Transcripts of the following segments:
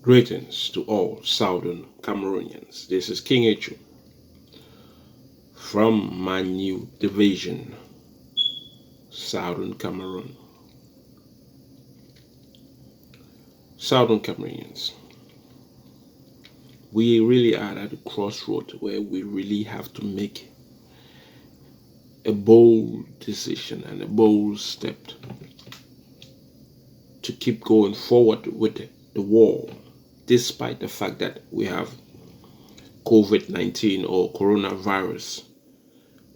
Greetings to all Southern Cameroonians. This is King Echu from my new division, Southern Cameroon. Southern Cameroonians, we really are at a crossroad where we really have to make a bold decision and a bold step to keep going forward with the war, despite the fact that we have COVID-19 or coronavirus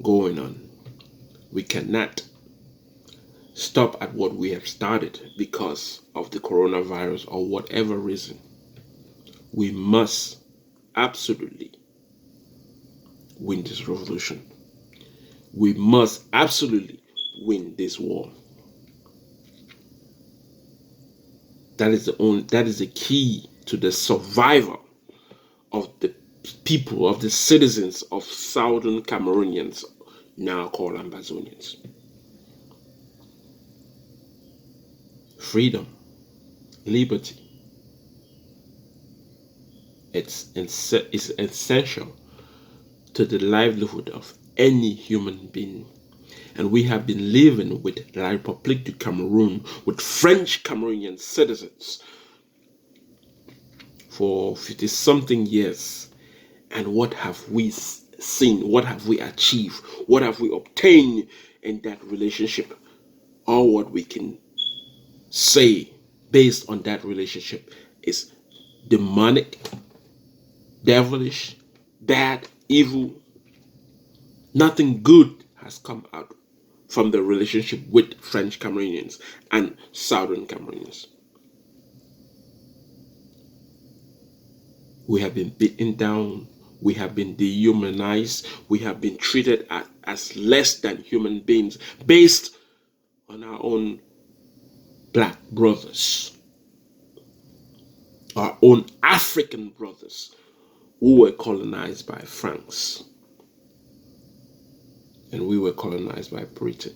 going on. We cannot stop at what we have started because of the coronavirus or whatever reason. We must absolutely win this revolution. We must absolutely win this war. That is the key to the survival of the people, of the citizens of Southern Cameroonians, now called Amazonians. Freedom, liberty. It's essential to the livelihood of any human being. And we have been living with La République du Cameroon, with French Cameroonian citizens for 50-something years. And what have we seen? What have we achieved? What have we obtained in that relationship? All what we can say based on that relationship is demonic, devilish, bad, evil. Nothing good has come out from the relationship with French Cameroonians and Southern Cameroonians. We have been beaten down. We have been dehumanized. We have been treated as less than human beings based on our own black brothers, our own African brothers who were colonized by France. And we were colonized by Britain.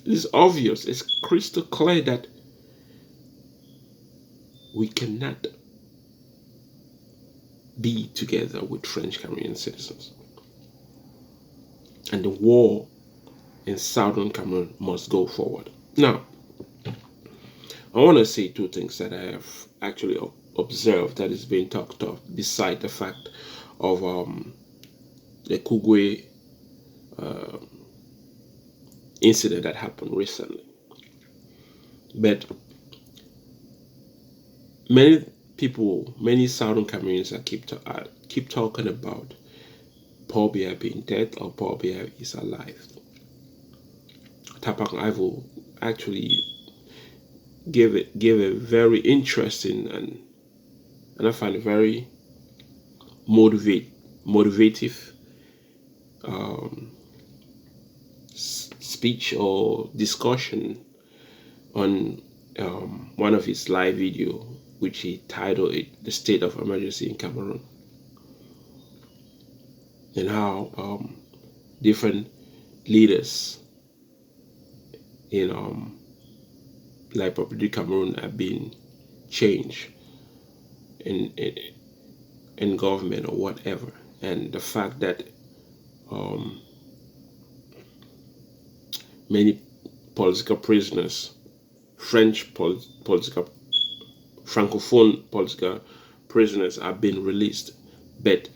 It is obvious, it's crystal clear that we cannot be together with French Cameroonian citizens. And the war in Southern Cameroon must go forward. Now, I want to say two things that I have actually observed that is being talked of, beside the fact of the Kugwe incident that happened recently. But many people, many Southern Cameroonians keep talking about Paul Biya being dead or Paul Biya is alive. Tapang I will actually give a very interesting and I find it very motivative speech or discussion on one of his live video, which he titled it "The State of Emergency in Cameroon," and how different leaders in like Republic Cameroon have been changed in government or whatever, and the fact that many political prisoners, French political, Francophone political prisoners have been released, but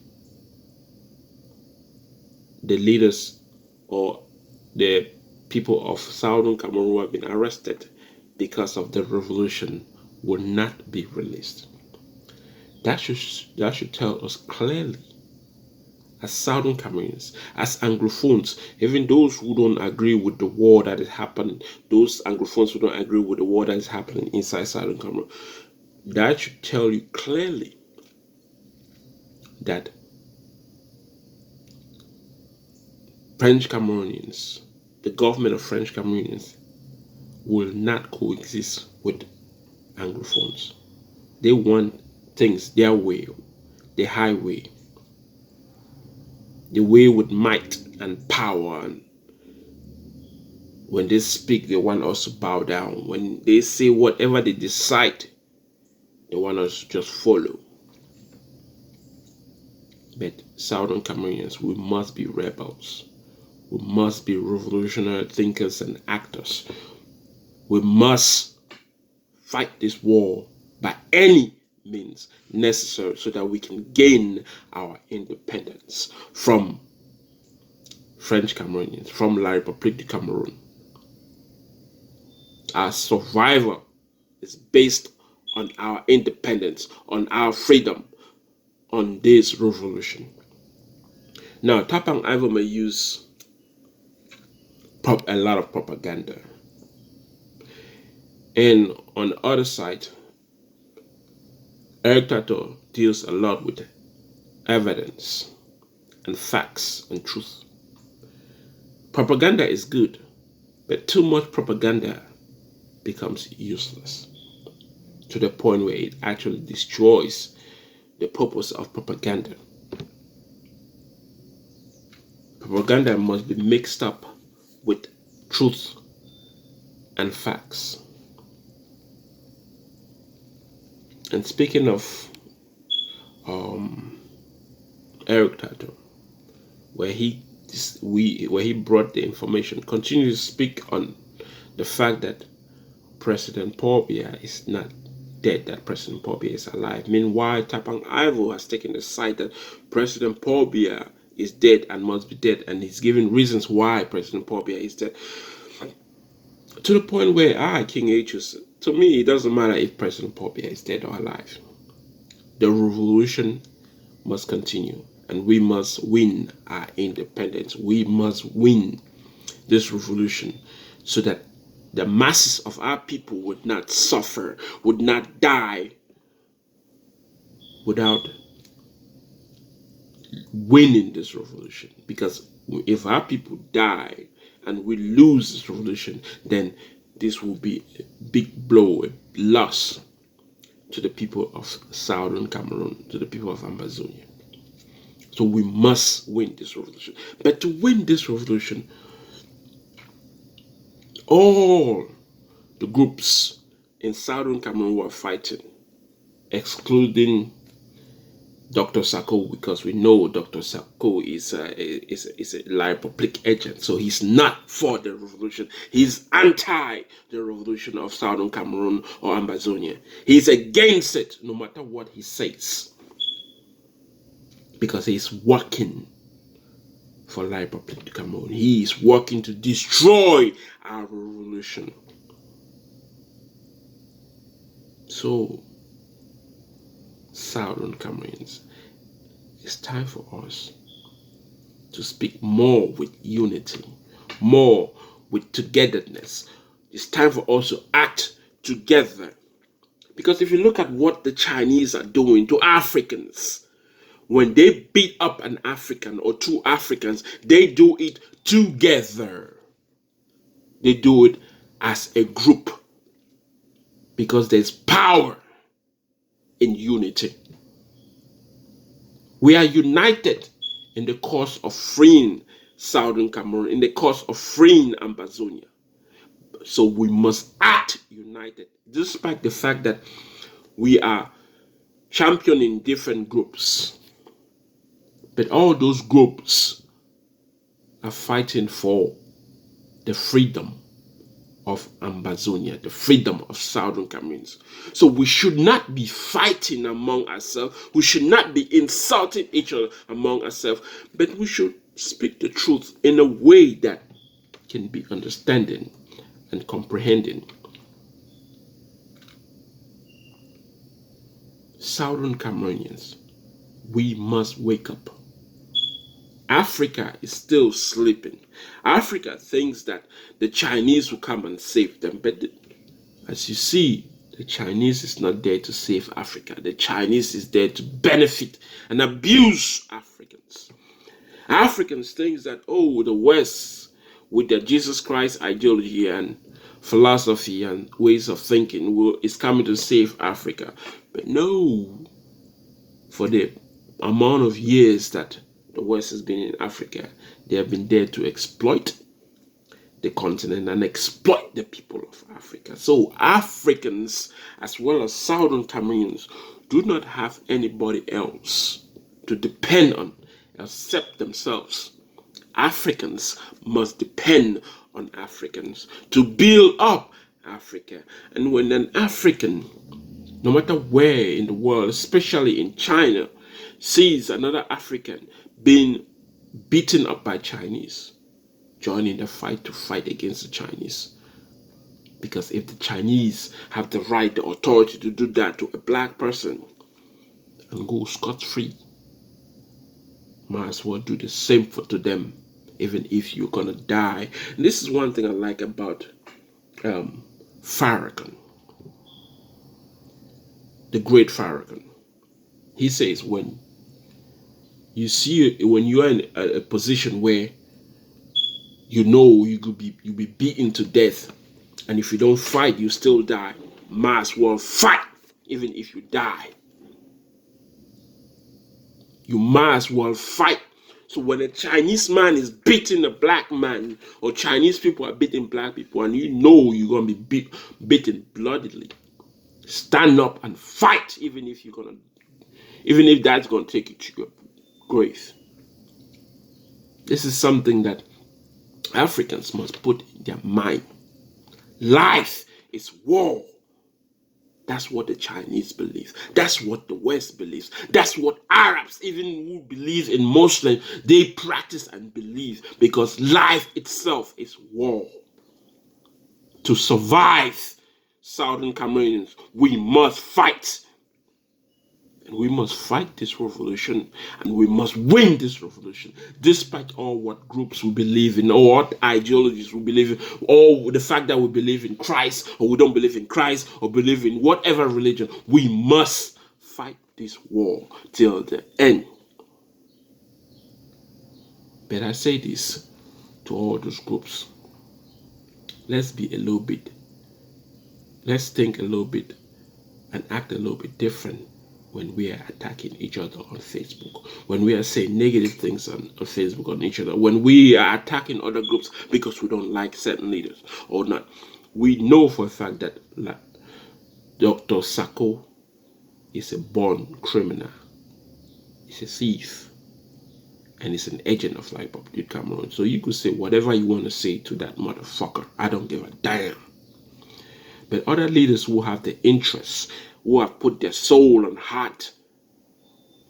the leaders or the people of Southern Cameroon who have been arrested because of the revolution will not be released. That should tell us clearly, as Southern Cameroonians, as Anglophones, even those who don't agree with the war that is happening, those Anglophones who don't agree with the war that is happening inside Southern Cameroon, that should tell you clearly that French Cameroonians, the government of French Cameroonians, will not coexist with Anglophones. They want things their way, the highway, the way with might and power. And when they speak, they want us to bow down. When they say whatever they decide, They want us to just follow. But Southern Cameroonians, we must be rebels. We must be revolutionary thinkers and actors. We must fight this war by any means necessary so that we can gain our independence from French Cameroonians, from La République du Cameroon. Our survival is based on our independence, on our freedom, on this revolution. Now, Tapang Ivo may use a lot of propaganda. And on the other side, Eric Tataw deals a lot with evidence and facts and truth. Propaganda is good, but too much propaganda becomes useless to the point where it actually destroys the purpose of propaganda. Propaganda must be mixed up with truth and facts. And speaking of Eric Tataw, where he brought the information, continues to speak on the fact that President Paul Biya is not dead, that President Paul Biya is alive. Meanwhile, Tapang Ivo has taken the side that President Paul Biya is dead and must be dead, and he's giving reasons why President Paul Biya is dead. To the point where King H's, to me, it doesn't matter if President Paul Biya is dead or alive. The revolution must continue, and we must win our independence. We must win this revolution so that the masses of our people would not suffer, would not die without winning this revolution. Because if our people die and we lose this revolution, then this will be a big blow, a loss to the people of Southern Cameroon, to the people of Ambazonia. So we must win this revolution. But to win this revolution, all the groups in Southern Cameroon were fighting, excluding Dr. Sako, because we know Dr. Sako is a La République agent, so he's not for the revolution. He's anti the revolution of Southern Cameroon or Ambazonia. He's against it, no matter what he says, because he's working for La République du Cameroon. He is working to destroy our revolution. So, Southern Cameroonians, it's time for us to speak more with unity, more with togetherness. It's time for us to act together. Because if you look at what the Chinese are doing to Africans, when they beat up an African or two Africans, they do it together. They do it as a group because there's power in unity. We are united in the cause of freeing Southern Cameroon, in the cause of freeing Ambazonia. So we must act united, despite the fact that we are championing different groups. But all those groups are fighting for the freedom of Ambazonia, the freedom of Southern Cameroons. So we should not be fighting among ourselves. We should not be insulting each other among ourselves, but we should speak the truth in a way that can be understanding and comprehending. Southern Cameroonians, we must wake up. Africa is still sleeping. Africa thinks that the Chinese will come and save them. But as you see, the Chinese is not there to save Africa. The Chinese is there to benefit and abuse Africans. Africans think that, the West, with their Jesus Christ ideology and philosophy and ways of thinking, is coming to save Africa. But no, for the amount of years that the West has been in Africa, they have been there to exploit. the continent and exploit the people of Africa. So Africans, as well as Southern Cameroonians, do not have anybody else to depend on except themselves. Africans must depend on Africans to build up Africa. And when an African, no matter where in the world, especially in China, sees another African being beaten up by Chinese, joining the fight to fight against the Chinese. Because if the Chinese have the right, the authority to do that to a black person and go scot-free, might as well do the same to them, even if you're gonna die. And this is one thing I like about Farrakhan, the great Farrakhan. He says when you're in a position where you know you'll be beaten to death, and if you don't fight, you still die, might as well fight even if you die. You might as well fight. So when a Chinese man is beating a black man, or Chinese people are beating black people, and you know you're going to be beaten bloodily, stand up and fight, even if that's going to take you to your grave. This is something that Africans must put in their mind. Life is war. That's what the Chinese believe. That's what the West believes. That's what Arabs, even who believe in Muslim, they practice and believe, because life itself is war. To survive, Southern Cameroonians, we must fight. And we must fight this revolution, and we must win this revolution, despite all what groups we believe in, or what ideologies we believe in, or the fact that we believe in Christ, or we don't believe in Christ, or believe in whatever religion. We must fight this war till the end. But I say this to all those groups. Let's think a little bit, and act a little bit different when we are attacking each other on Facebook, when we are saying negative things on Facebook on each other, when we are attacking other groups because we don't like certain leaders or not. We know for a fact that Dr. Sako is a born criminal. He's a thief. And he's an agent of Life Republic Cameroon. So you could say whatever you want to say to that motherfucker. I don't give a damn. But other leaders who have the interests, who have put their soul and heart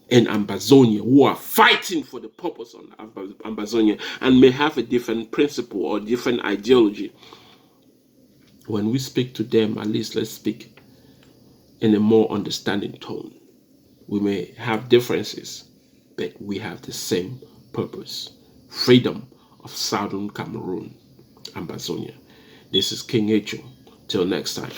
in Ambazonia, who are fighting for the purpose of Ambazonia, and may have a different principle or different ideology. When we speak to them, at least let's speak in a more understanding tone. We may have differences, but we have the same purpose: freedom of Southern Cameroon, Ambazonia. This is King H. Till next time.